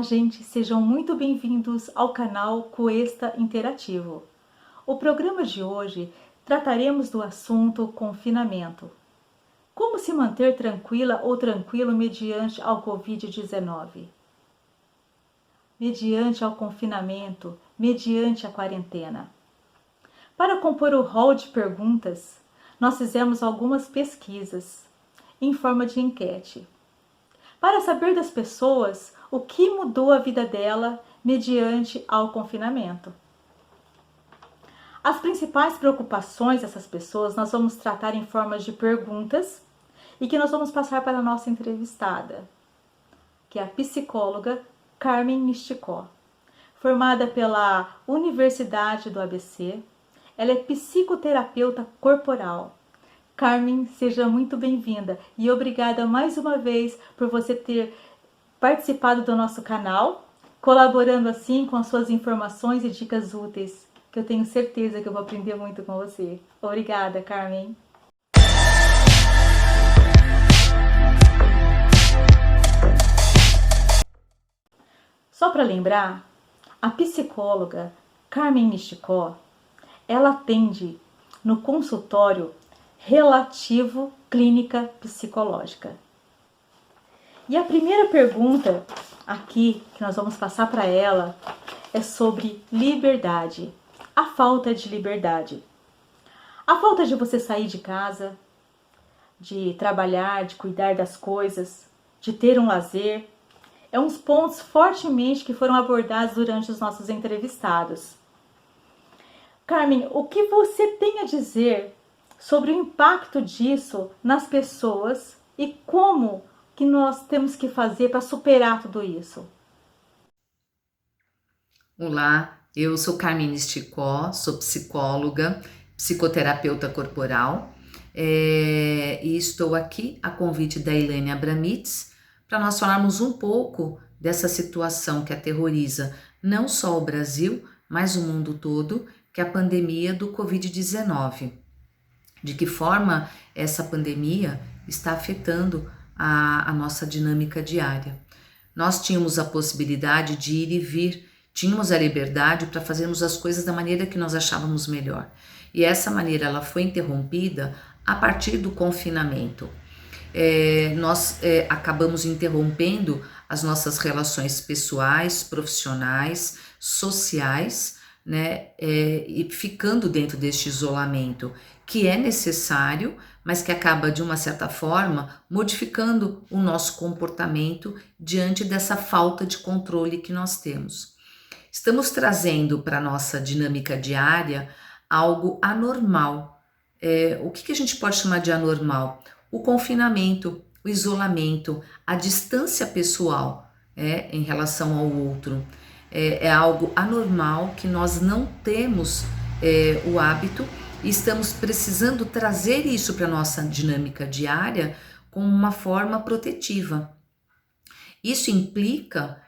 gente, sejam muito bem-vindos ao canal Cuesta Interativo. O programa de hoje trataremos do assunto confinamento. Como se manter tranquila ou tranquilo mediante ao Covid-19? Mediante ao confinamento, mediante a quarentena. Para compor o rol de perguntas, nós fizemos algumas pesquisas em forma de enquete, para saber das pessoas o que mudou a vida dela mediante ao confinamento. As principais preocupações dessas pessoas nós vamos tratar em forma de perguntas e que nós vamos passar para a nossa entrevistada, que é a psicóloga Carmen Misticó, formada pela Universidade do ABC. Ela é psicoterapeuta corporal. Carmen, seja muito bem-vinda e obrigada mais uma vez por você ter participado do nosso canal, colaborando assim com as suas informações e dicas úteis, que eu tenho certeza que eu vou aprender muito com você. Obrigada, Carmen. Só para lembrar, a psicóloga Carmen Misticó, ela atende no consultório Relativo Clínica Psicológica. E a primeira pergunta aqui que nós vamos passar para ela é sobre liberdade, a falta de liberdade. A falta de você sair de casa, de trabalhar, de cuidar das coisas, de ter um lazer, é uns pontos fortemente que foram abordados durante os nossos entrevistados. Carmen, o que você tem a dizer sobre o impacto disso nas pessoas e como que nós temos que fazer para superar tudo isso? Olá, eu sou Carmen Misticó, sou psicóloga, psicoterapeuta corporal e estou aqui a convite da Elaine Abramitz para nós falarmos um pouco dessa situação que aterroriza não só o Brasil, mas o mundo todo, que é a pandemia do Covid-19. De que forma essa pandemia está afetando a nossa dinâmica diária. Nós tínhamos a possibilidade de ir e vir, tínhamos a liberdade para fazermos as coisas da maneira que nós achávamos melhor. E essa maneira ela foi interrompida a partir do confinamento. Nós acabamos interrompendo as nossas relações pessoais, profissionais, sociais, né, e ficando dentro deste isolamento, que é necessário, mas que acaba, de uma certa forma, modificando o nosso comportamento diante dessa falta de controle que nós temos. Estamos trazendo para a nossa dinâmica diária algo anormal. O que a gente pode chamar de anormal? O confinamento, o isolamento, a distância pessoal em relação ao outro. É algo anormal que nós não temos o hábito e estamos precisando trazer isso para a nossa dinâmica diária como uma forma protetiva. Isso implica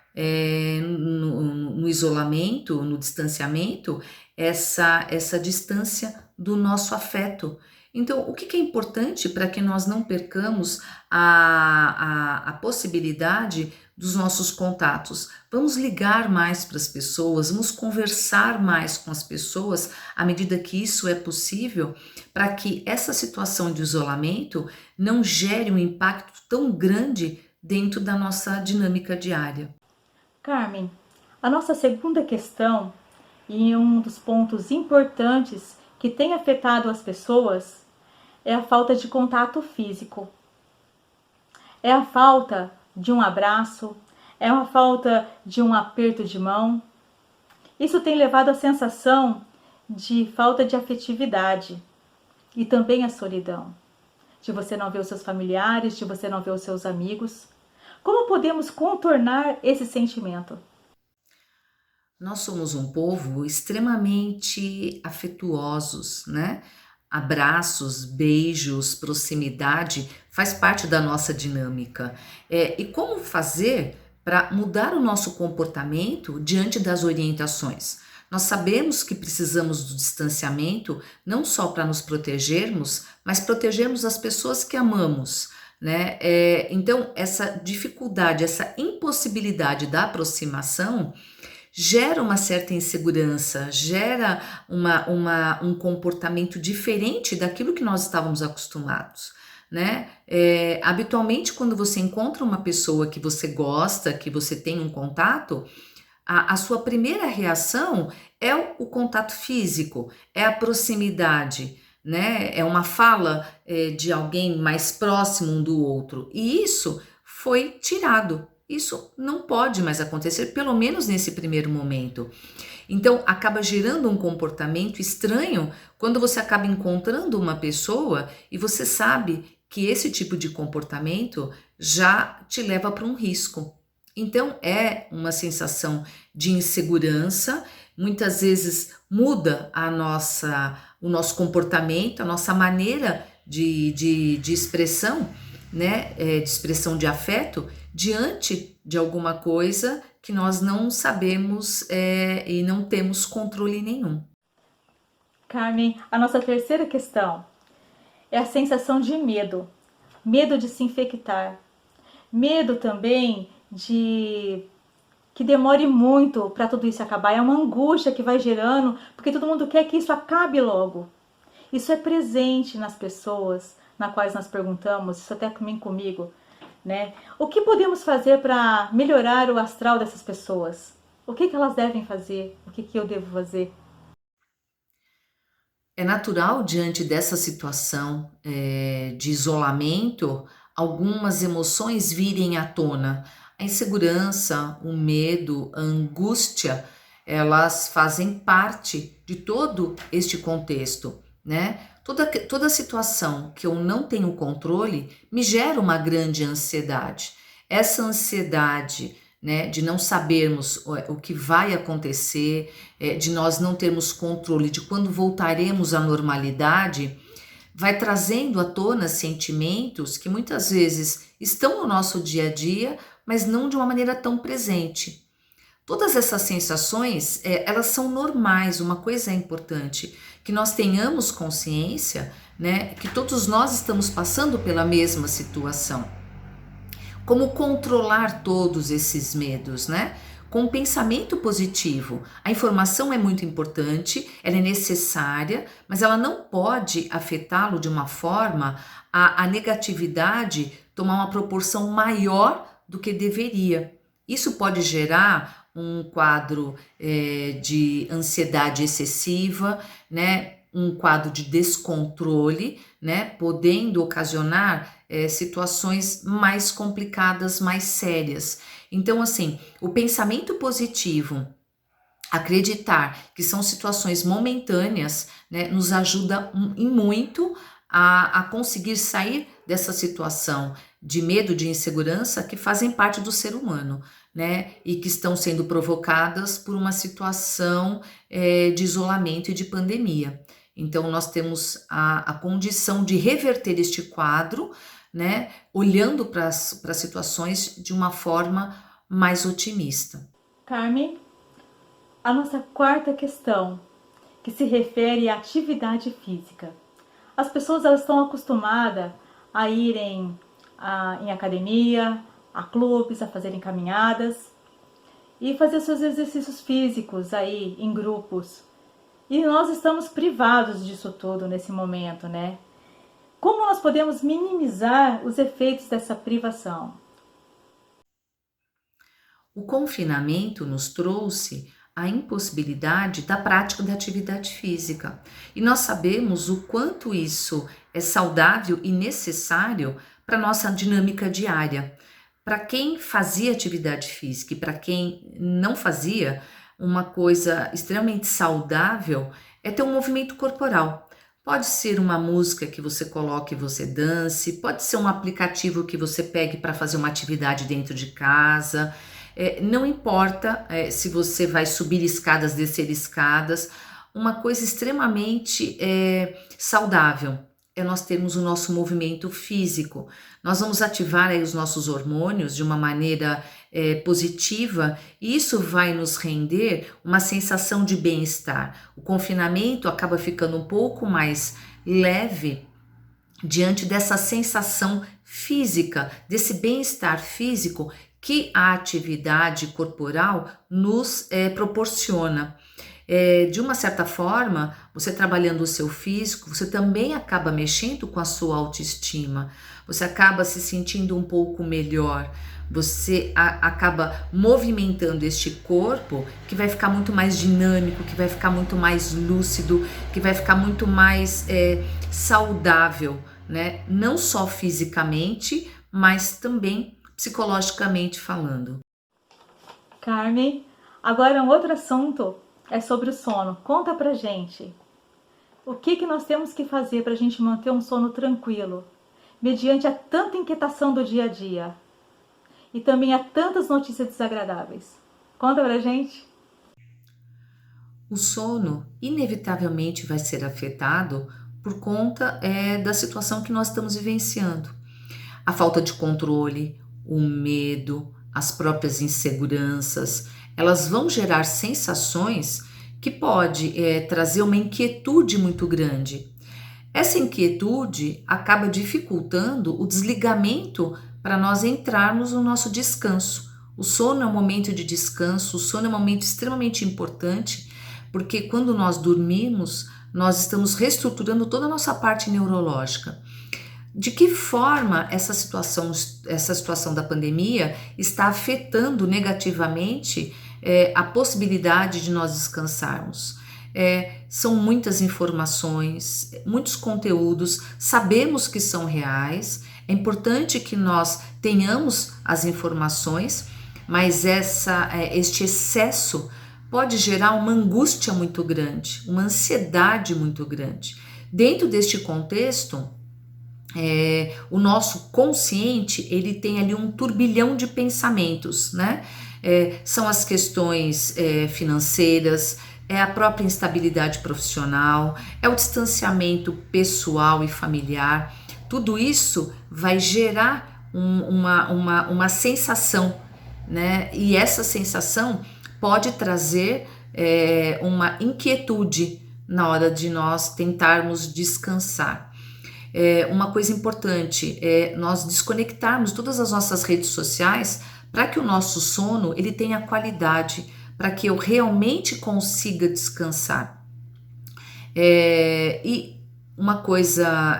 no isolamento, no distanciamento, essa distância do nosso afeto. Então, o que é importante para que nós não percamos a possibilidade dos nossos contatos? Vamos ligar mais para as pessoas, vamos conversar mais com as pessoas à medida que isso é possível, para que essa situação de isolamento não gere um impacto tão grande dentro da nossa dinâmica diária. Carmen, a nossa segunda questão, e um dos pontos importantes que tem afetado as pessoas, é a falta de contato físico. É a falta de um abraço, é a falta de um aperto de mão. Isso tem levado à sensação de falta de afetividade e também a solidão, de você não ver os seus familiares, de você não ver os seus amigos. Como podemos contornar esse sentimento? Nós somos um povo extremamente afetuosos, né? Abraços, beijos, proximidade faz parte da nossa dinâmica. E como fazer para mudar o nosso comportamento diante das orientações? Nós sabemos que precisamos do distanciamento não só para nos protegermos, mas protegermos as pessoas que amamos. né? Então, essa dificuldade, essa impossibilidade da aproximação gera uma certa insegurança, gera um comportamento diferente daquilo que nós estávamos acostumados, né? Habitualmente, quando você encontra uma pessoa que você gosta, que você tem um contato, a sua primeira reação é o contato físico, é a proximidade, né? É uma fala de alguém mais próximo um do outro. E isso foi tirado. Isso não pode mais acontecer, pelo menos nesse primeiro momento. Então, acaba gerando um comportamento estranho quando você acaba encontrando uma pessoa e você sabe que esse tipo de comportamento já te leva para um risco. Então, é uma sensação de insegurança, muitas vezes muda o nosso comportamento, a nossa maneira de expressão, né, de expressão de afeto, diante de alguma coisa que nós não sabemos e não temos controle nenhum. Carmen, a nossa terceira questão é a sensação de medo. Medo de se infectar. Medo também de que demore muito para tudo isso acabar. É uma angústia que vai gerando, porque todo mundo quer que isso acabe logo. Isso é presente nas pessoas nas quais nós perguntamos, isso até comigo, né? O que podemos fazer para melhorar o astral dessas pessoas? O que elas devem fazer? O que eu devo fazer? É natural, diante dessa situação de isolamento, algumas emoções virem à tona. A insegurança, o medo, a angústia, elas fazem parte de todo este contexto, né? Toda situação que eu não tenho controle me gera uma grande ansiedade. Essa ansiedade, né, de não sabermos o que vai acontecer, de nós não termos controle de quando voltaremos à normalidade, vai trazendo à tona sentimentos que muitas vezes estão no nosso dia a dia, mas não de uma maneira tão presente. Todas essas sensações, elas são normais. Uma coisa é importante, que nós tenhamos consciência, né, que todos nós estamos passando pela mesma situação. Como controlar todos esses medos, né? Com um pensamento positivo. A informação é muito importante, ela é necessária, mas ela não pode afetá-lo de uma forma a negatividade tomar uma proporção maior do que deveria. Isso pode gerar um quadro de ansiedade excessiva, né? Um quadro de descontrole, né? Podendo ocasionar situações mais complicadas, mais sérias. Então, assim, o pensamento positivo, acreditar que são situações momentâneas, né, nos ajuda em muito a conseguir sair dessa situação de medo, de insegurança que fazem parte do ser humano, né, e que estão sendo provocadas por uma situação de isolamento e de pandemia. Então, nós temos a condição de reverter este quadro, né, olhando para as situações de uma forma mais otimista. Carmen, a nossa quarta questão, que se refere à atividade física. As pessoas elas estão acostumadas a irem em academia, a clubes, a fazerem caminhadas e fazer seus exercícios físicos aí em grupos. E nós estamos privados disso tudo nesse momento, né? Como nós podemos minimizar os efeitos dessa privação? O confinamento nos trouxe a impossibilidade da prática da atividade física. E nós sabemos o quanto isso é saudável e necessário para a nossa dinâmica diária. Para quem fazia atividade física e para quem não fazia, uma coisa extremamente saudável é ter um movimento corporal. Pode ser uma música que você coloque e você dance, pode ser um aplicativo que você pegue para fazer uma atividade dentro de casa. Não importa se você vai subir escadas, descer escadas, uma coisa extremamente saudável é nós termos o nosso movimento físico. Nós vamos ativar aí os nossos hormônios de uma maneira positiva e isso vai nos render uma sensação de bem-estar. O confinamento acaba ficando um pouco mais leve diante dessa sensação física, desse bem-estar físico que a atividade corporal nos proporciona. De uma certa forma, você trabalhando o seu físico, você também acaba mexendo com a sua autoestima, você acaba se sentindo um pouco melhor, você acaba movimentando este corpo que vai ficar muito mais dinâmico, que vai ficar muito mais lúcido, que vai ficar muito mais saudável, né? Não só fisicamente, mas também psicologicamente falando. Carmen, agora um outro assunto é sobre o sono. Conta pra gente. O que nós temos que fazer para a gente manter um sono tranquilo, mediante a tanta inquietação do dia a dia e também a tantas notícias desagradáveis? Conta pra gente. O sono inevitavelmente vai ser afetado por conta da situação que nós estamos vivenciando. A falta de controle, o medo, as próprias inseguranças, elas vão gerar sensações que pode trazer uma inquietude muito grande. Essa inquietude acaba dificultando o desligamento para nós entrarmos no nosso descanso. O sono é um momento de descanso, o sono é um momento extremamente importante, porque quando nós dormimos, nós estamos reestruturando toda a nossa parte neurológica. De que forma essa situação da pandemia está afetando negativamente a possibilidade de nós descansarmos? São muitas informações, muitos conteúdos, sabemos que são reais, é importante que nós tenhamos as informações, mas este excesso pode gerar uma angústia muito grande, uma ansiedade muito grande. Dentro deste contexto, o nosso consciente, ele tem ali um turbilhão de pensamentos, né? São as questões financeiras, é a própria instabilidade profissional, é o distanciamento pessoal e familiar. Tudo isso vai gerar uma sensação, né? E essa sensação pode trazer uma inquietude na hora de nós tentarmos descansar. Uma coisa importante é nós desconectarmos todas as nossas redes sociais para que o nosso sono ele tenha qualidade, para que eu realmente consiga descansar. E uma coisa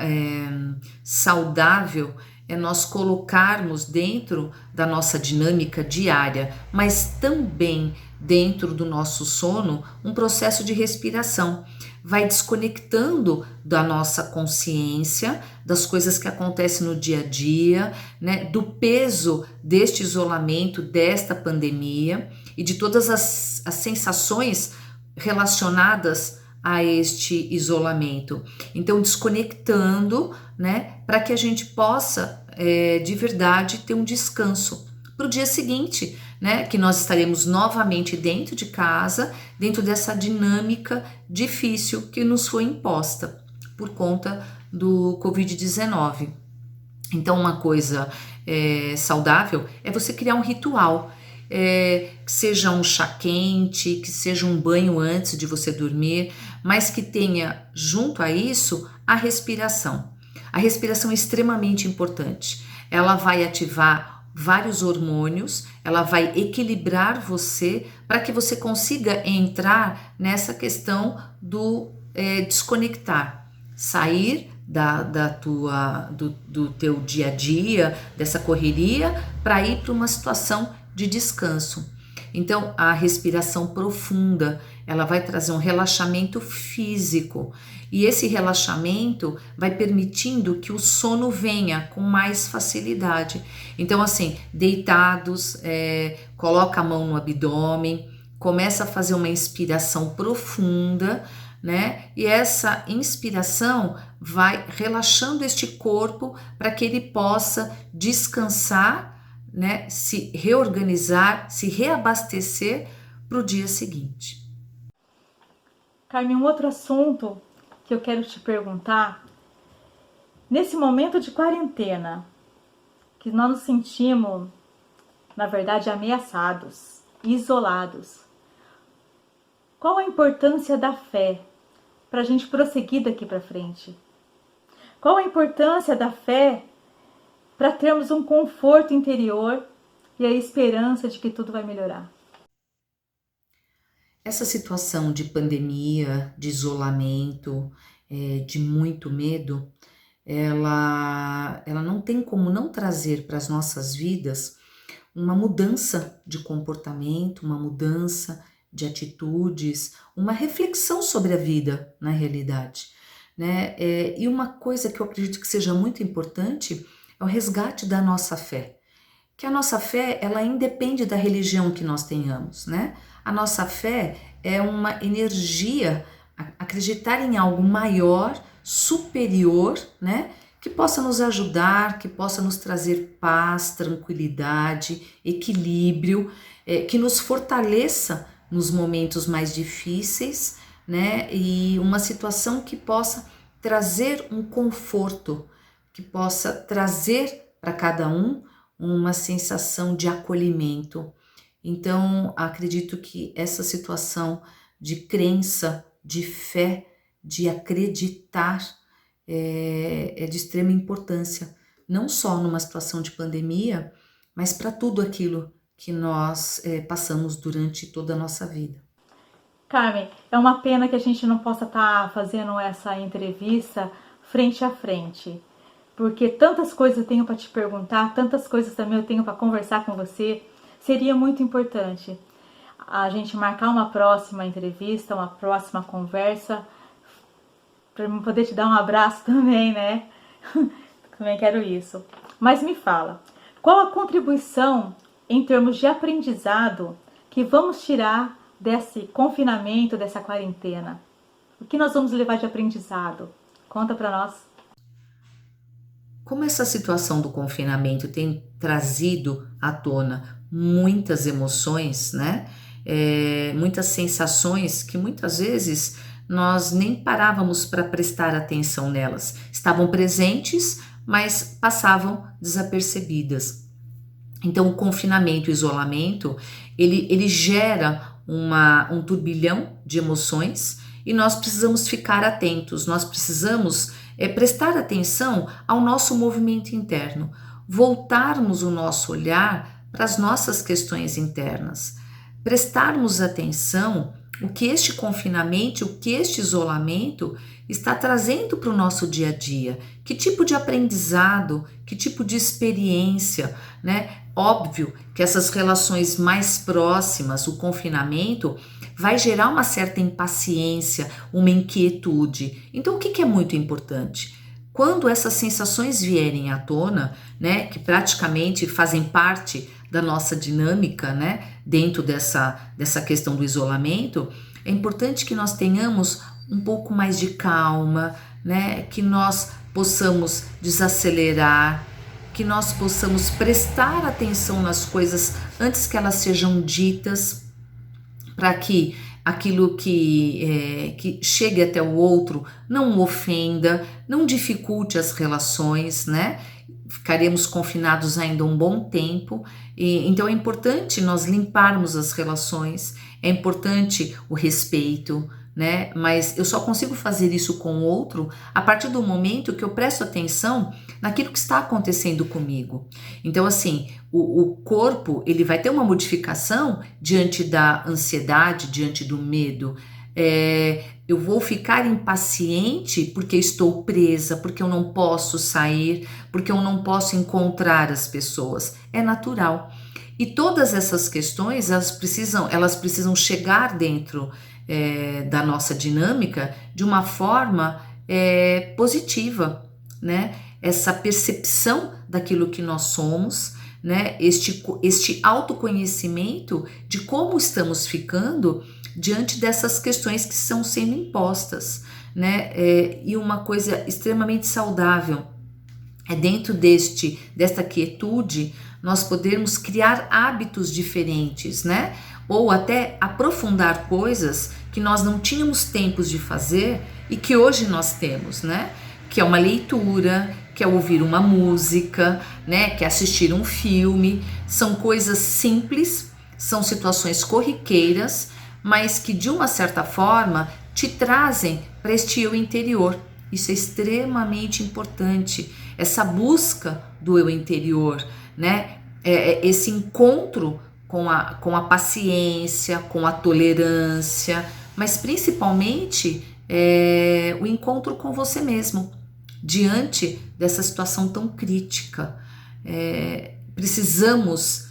saudável é nós colocarmos dentro da nossa dinâmica diária, mas também dentro do nosso sono, um processo de respiração. Vai desconectando da nossa consciência, das coisas que acontecem no dia a dia, né, do peso deste isolamento, desta pandemia e de todas as sensações relacionadas a este isolamento. Então, desconectando, né, para que a gente possa, de verdade, ter um descanso para o dia seguinte, né, que nós estaremos novamente dentro de casa, dentro dessa dinâmica difícil que nos foi imposta por conta do Covid-19. Então, uma coisa saudável é você criar um ritual, que seja um chá quente, que seja um banho antes de você dormir, mas que tenha junto a isso a respiração. A respiração é extremamente importante. Ela vai ativar vários hormônios, ela vai equilibrar você para que você consiga entrar nessa questão do desconectar, sair do teu dia a dia, dessa correria, para ir para uma situação de descanso. Então, a respiração profunda, ela vai trazer um relaxamento físico e esse relaxamento vai permitindo que o sono venha com mais facilidade. Então, assim, deitados, coloca a mão no abdômen, começa a fazer uma inspiração profunda, né? E essa inspiração vai relaxando este corpo para que ele possa descansar, né, se reorganizar, se reabastecer para o dia seguinte. Carmen, um outro assunto que eu quero te perguntar, nesse momento de quarentena, que nós nos sentimos, na verdade, ameaçados, isolados, qual a importância da fé para a gente prosseguir daqui para frente? Qual a importância da fé para termos um conforto interior e a esperança de que tudo vai melhorar? Essa situação de pandemia, de isolamento, de muito medo, ela não tem como não trazer para as nossas vidas uma mudança de comportamento, uma mudança de atitudes, uma reflexão sobre a vida na realidade, né? E uma coisa que eu acredito que seja muito importante é o resgate da nossa fé. Que a nossa fé, ela independe da religião que nós tenhamos, né? A nossa fé é uma energia, acreditar em algo maior, superior, né? Que possa nos ajudar, que possa nos trazer paz, tranquilidade, equilíbrio, que nos fortaleça nos momentos mais difíceis, né? E uma situação que possa trazer um conforto, que possa trazer para cada um uma sensação de acolhimento. Então, acredito que essa situação de crença, de fé, de acreditar é de extrema importância, não só numa situação de pandemia, mas para tudo aquilo que nós passamos durante toda a nossa vida. Carmen, é uma pena que a gente não possa estar fazendo essa entrevista frente a frente, porque tantas coisas eu tenho para te perguntar, tantas coisas também eu tenho para conversar com você. Seria muito importante a gente marcar uma próxima entrevista, uma próxima conversa, para eu poder te dar um abraço também, né? Também quero isso. Mas me fala, qual a contribuição em termos de aprendizado que vamos tirar desse confinamento, dessa quarentena? O que nós vamos levar de aprendizado? Conta para nós. Como essa situação do confinamento tem trazido à tona muitas emoções, né? Muitas sensações que muitas vezes nós nem parávamos para prestar atenção nelas. Estavam presentes, mas passavam desapercebidas. Então, o confinamento, o isolamento, ele gera um turbilhão de emoções e nós precisamos ficar atentos, nós precisamos prestar atenção ao nosso movimento interno, voltarmos o nosso olhar para as nossas questões internas, prestarmos atenção o que este confinamento, o que este isolamento está trazendo para o nosso dia a dia, que tipo de aprendizado, que tipo de experiência, né? Óbvio que essas relações mais próximas, o confinamento, vai gerar uma certa impaciência, uma inquietude. Então, o que é muito importante? Quando essas sensações vierem à tona, né, que praticamente fazem parte da nossa dinâmica, né, dentro dessa questão do isolamento, é importante que nós tenhamos um pouco mais de calma, né, que nós possamos desacelerar, que nós possamos prestar atenção nas coisas antes que elas sejam ditas, para que aquilo que chegue até o outro não o ofenda, não dificulte as relações, né? Ficaremos confinados ainda um bom tempo, então é importante nós limparmos as relações, é importante o respeito, né? Mas eu só consigo fazer isso com o outro a partir do momento que eu presto atenção naquilo que está acontecendo comigo. Então, assim, o corpo, ele vai ter uma modificação diante da ansiedade, diante do medo. Eu vou ficar impaciente porque estou presa, porque eu não posso sair, porque eu não posso encontrar as pessoas. É natural. E todas essas questões, elas precisam chegar dentro da nossa dinâmica de uma forma positiva, né? Essa percepção daquilo que nós somos, né? Este autoconhecimento de como estamos ficando diante dessas questões que estão sendo impostas, né? E uma coisa extremamente saudável é dentro desta quietude nós podermos criar hábitos diferentes, né? Ou até aprofundar coisas que nós não tínhamos tempos de fazer e que hoje nós temos, né? Que é uma leitura, que é ouvir uma música, né? Que é assistir um filme. São coisas simples, são situações corriqueiras, mas que de uma certa forma te trazem para este eu interior, Isso é extremamente importante. Essa busca do eu interior, né? Esse encontro com a paciência, com a tolerância, mas principalmente o encontro com você mesmo, diante dessa situação tão crítica. Precisamos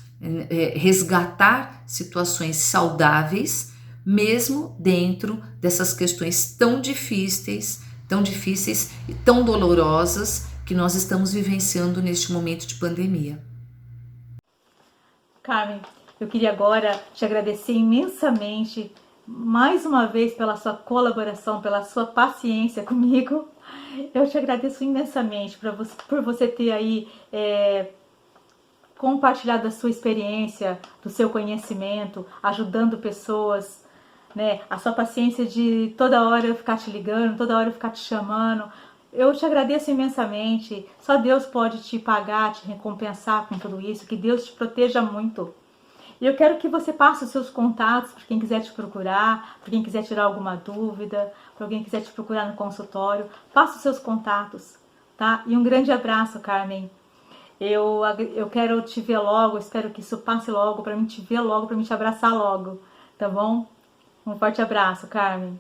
resgatar situações saudáveis, mesmo dentro dessas questões tão difíceis e tão dolorosas que nós estamos vivenciando neste momento de pandemia. Carmen, eu queria agora te agradecer imensamente, mais uma vez, pela sua colaboração, pela sua paciência comigo. Eu te agradeço imensamente por você ter aí compartilhado a sua experiência, do seu conhecimento, ajudando pessoas, né? A sua paciência de toda hora eu ficar te ligando, toda hora eu ficar te chamando. Eu te agradeço imensamente. Só Deus pode te pagar, te recompensar com tudo isso. Que Deus te proteja muito. E eu quero que você passe os seus contatos para quem quiser te procurar, para quem quiser tirar alguma dúvida, para alguém quiser te procurar no consultório. Passe os seus contatos, tá? E um grande abraço, Carmen. Eu quero te ver logo, espero que isso passe logo, para mim te ver logo, para mim te abraçar logo, tá bom? Um forte abraço, Carmen.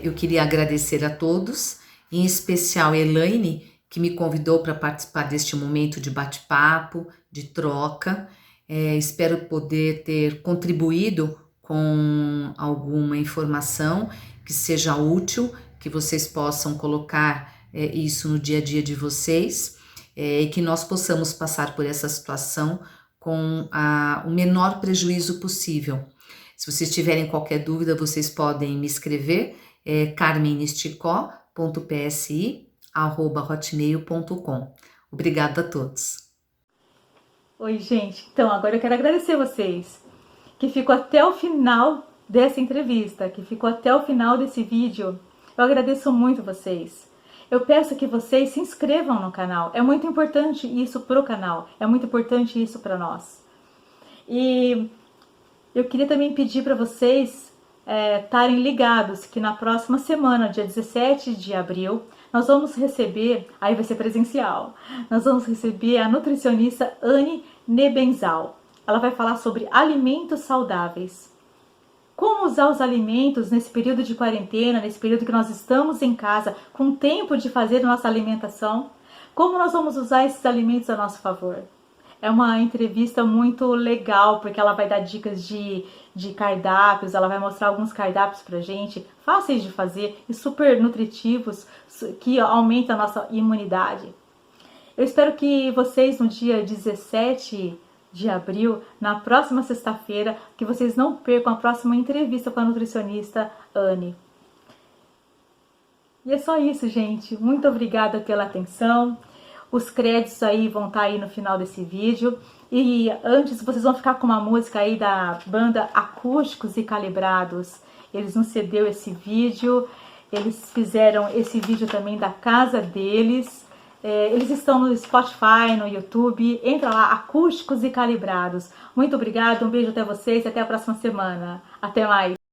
Eu queria agradecer a todos, em especial a Elaine, que me convidou para participar deste momento de bate-papo, de troca. Espero poder ter contribuído com alguma informação que seja útil, que vocês possam colocar isso no dia a dia de vocês, e que nós possamos passar por essa situação com o menor prejuízo possível. Se vocês tiverem qualquer dúvida, vocês podem me escrever, carmenisticó.psi@hotmail.com. Obrigada a todos. Oi, gente. Então, agora eu quero agradecer vocês que ficou até o final dessa entrevista, que ficou até o final desse vídeo. Eu agradeço muito vocês. Eu peço que vocês se inscrevam no canal. É muito importante isso pro canal. É muito importante isso para nós. E eu queria também pedir para vocês estarem ligados que na próxima semana, dia 17 de abril, nós vamos receber, aí vai ser presencial, nós vamos receber a nutricionista Anne Nebenzal. Ela vai falar sobre alimentos saudáveis. Como usar os alimentos nesse período de quarentena, nesse período que nós estamos em casa, com tempo de fazer nossa alimentação? Como nós vamos usar esses alimentos a nosso favor? É uma entrevista muito legal, porque ela vai dar dicas de cardápios, ela vai mostrar alguns cardápios pra gente, fáceis de fazer e super nutritivos, que aumentam a nossa imunidade. Eu espero que vocês no dia 17 de abril, na próxima sexta-feira, que vocês não percam a próxima entrevista com a nutricionista Anne. E é só isso, gente. Muito obrigada pela atenção. Os créditos aí vão estar aí no final desse vídeo. E antes, vocês vão ficar com uma música aí da banda Acústicos e Calibrados. Eles nos cedeu esse vídeo. Eles fizeram esse vídeo também da casa deles. Eles estão no Spotify, no YouTube. Entra lá, Acústicos e Calibrados. Muito obrigada, um beijo até vocês e até a próxima semana. Até mais!